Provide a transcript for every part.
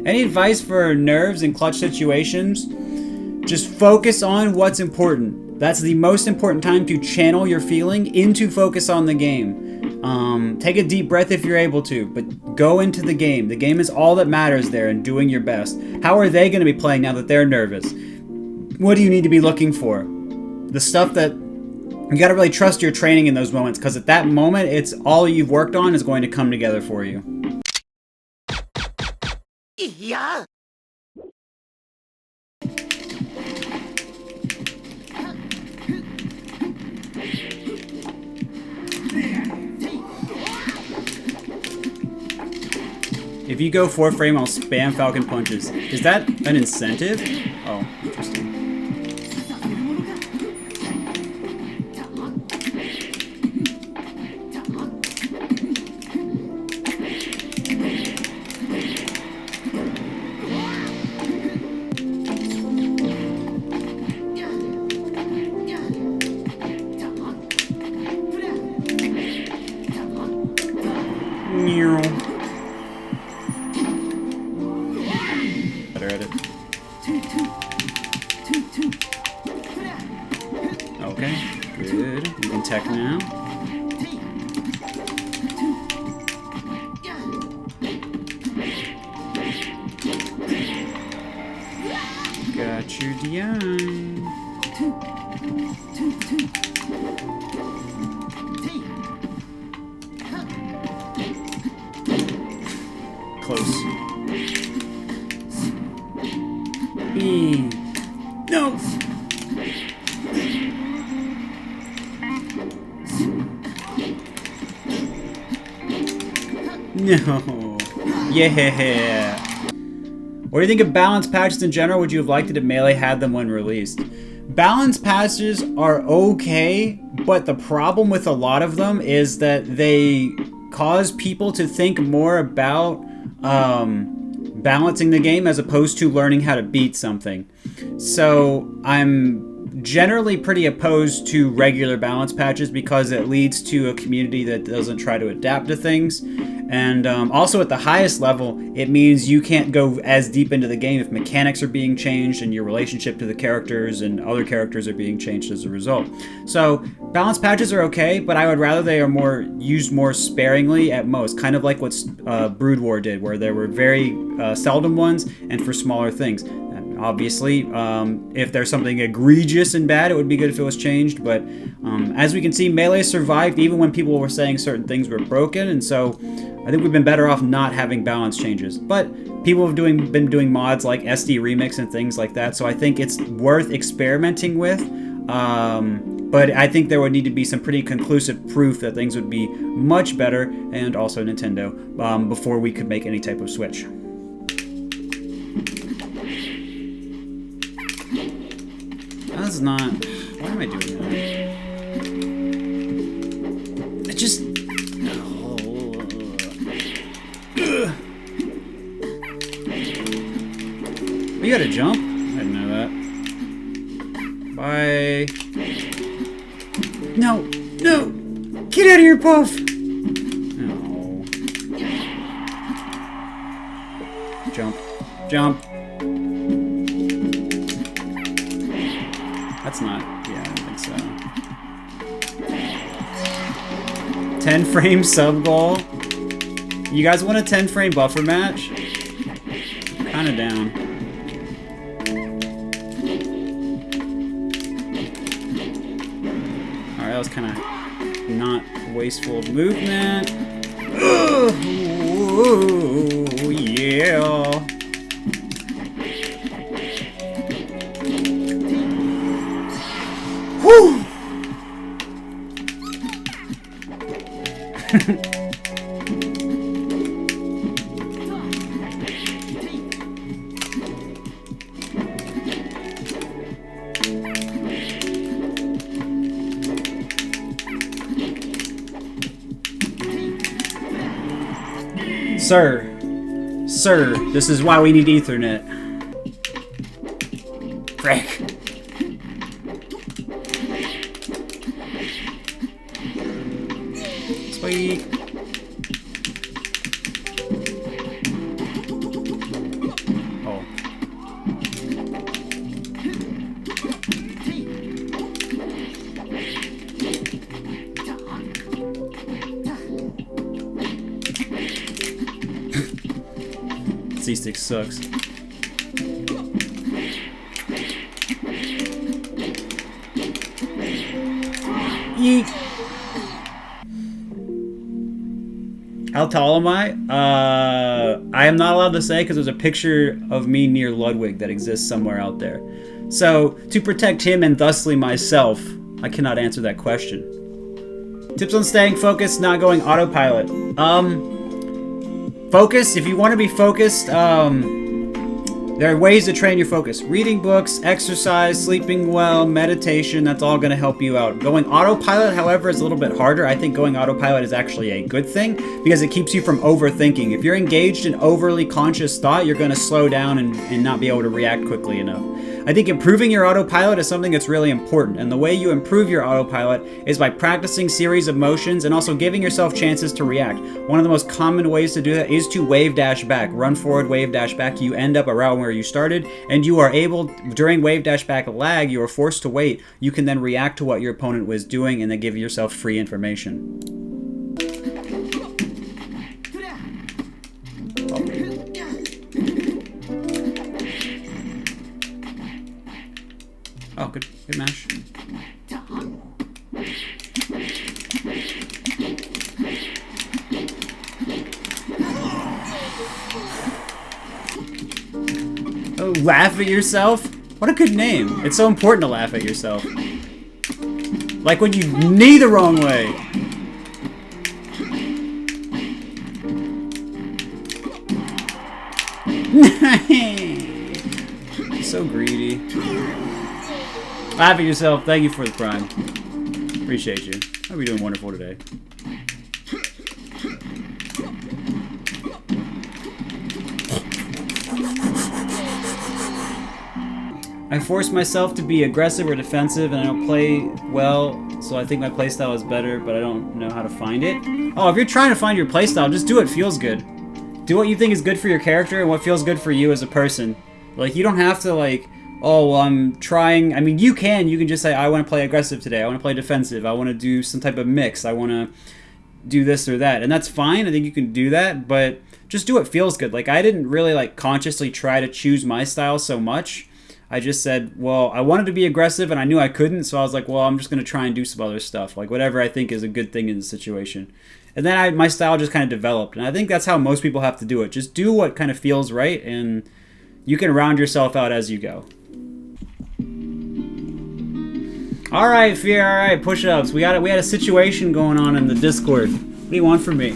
Any advice for nerves in clutch situations? Just focus on what's important. That's the most important time to channel your feeling into focus on the game. Take a deep breath if you're able to, but go into the game. The game is all that matters there and doing your best. How are they going to be playing now that they're nervous? What do you need to be looking for? The stuff that you got to really trust your training in those moments, because at that moment, it's all you've worked on is going to come together for you. Yeah. If you go 4 frame, I'll spam Falcon punches. Is that an incentive? Oh, interesting. Better at it. Okay, good. You can tech now. Got your DI. Close. No! No. Yeah. What do you think of balance patches in general? Would you have liked it if Melee had them when released? Balance patches are okay, but the problem with a lot of them is that they cause people to think more about balancing the game as opposed to learning how to beat something. So I'm generally pretty opposed to regular balance patches because it leads to a community that doesn't try to adapt to things. And also at the highest level, it means you can't go as deep into the game if mechanics are being changed and your relationship to the characters and other characters are being changed as a result. So balance patches are okay, but I would rather they are used more sparingly at most, kind of like what Brood War did, where there were very seldom ones and for smaller things. And obviously, if there's something egregious and bad, it would be good if it was changed, but as we can see, Melee survived even when people were saying certain things were broken, and so I think we've been better off not having balance changes. But people have been doing mods like SD Remix and things like that, so I think it's worth experimenting with. But I think there would need to be some pretty conclusive proof that things would be much better, and also Nintendo, before we could make any type of switch. That's not... Why am I doing that? It just... We gotta jump? I didn't know that. Bye. No! No! Get out of here, Puff! No. Jump. Jump. That's not... Yeah, I don't think so. 10 frame sub goal? You guys want a 10 frame buffer match? I'm kinda down. Alright, that was kinda not wasteful of movement. Oh, yeah. Whew! Sir, this is why we need Ethernet. Frick. Sweet. C6 sucks. Yeet. How tall am I? I am not allowed to say because there's a picture of me near Ludwig that exists somewhere out there. So, to protect him and thusly myself, I cannot answer that question. Tips on staying focused, not going autopilot. Focus, if you want to be focused, there are ways to train your focus. Reading books, exercise, sleeping well, meditation, that's all going to help you out. Going autopilot, however, is a little bit harder. I think going autopilot is actually a good thing because it keeps you from overthinking. If you're engaged in overly conscious thought, you're going to slow down and not be able to react quickly enough. I think improving your autopilot is something that's really important, and the way you improve your autopilot is by practicing series of motions and also giving yourself chances to react. One of the most common ways to do that is to wave dash back. Run forward, wave dash back. You end up around where you started, and you are able, during wave dash back lag, you are forced to wait. You can then react to what your opponent was doing and then give yourself free information. Oh, good mash. Oh, laugh at yourself? What a good name. It's so important to laugh at yourself. Like when you knee the wrong way. So greedy. Laugh at yourself. Thank you for the prime. Appreciate you. Hope you're doing wonderful today. I force myself to be aggressive or defensive, and I don't play well, so I think my playstyle is better, but I don't know how to find it. Oh, if you're trying to find your playstyle, just do what feels good. Do what you think is good for your character and what feels good for you as a person. Like, you don't have to, like, oh, well, I'm trying. I mean, you can just say, I want to play aggressive today. I want to play defensive. I want to do some type of mix. I want to do this or that. And that's fine. I think you can do that, but just do what feels good. Like, I didn't really, like, consciously try to choose my style so much. I just said, well, I wanted to be aggressive and I knew I couldn't, so I was like, well, I'm just going to try and do some other stuff. Like, whatever I think is a good thing in the situation. And then my style just kind of developed. And I think that's how most people have to do it. Just do what kind of feels right, and you can round yourself out as you go. All right, Fear. All right, push-ups. We had a situation going on in the Discord. What do you want from me?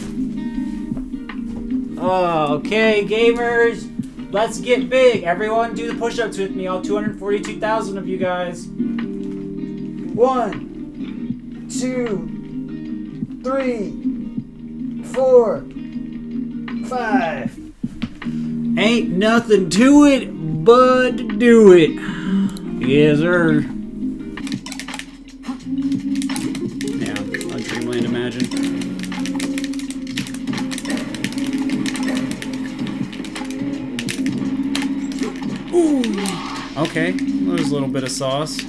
Oh, okay, gamers. Let's get big. Everyone do the push-ups with me. All 242,000 of you guys. 1, 2, 3, 4, 5. Ain't nothing to it but to do it. Yes, sir. Yeah, on Dreamland, imagine. Ooh. Okay, there's a little bit of sauce.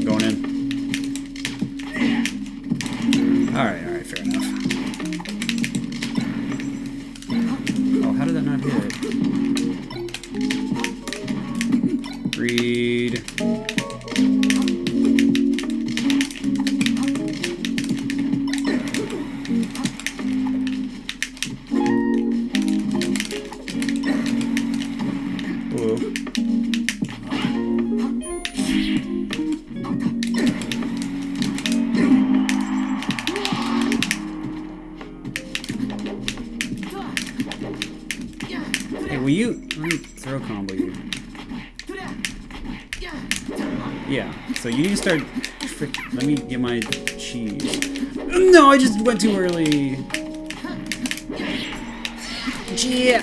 Going in. Alright, fair enough. Oh, how did that not hit? Read. Whoa. Hey, will you... Let me throw combo you. Yeah, so you need to start... Let me get my cheese. No, I just went too early. Yeah.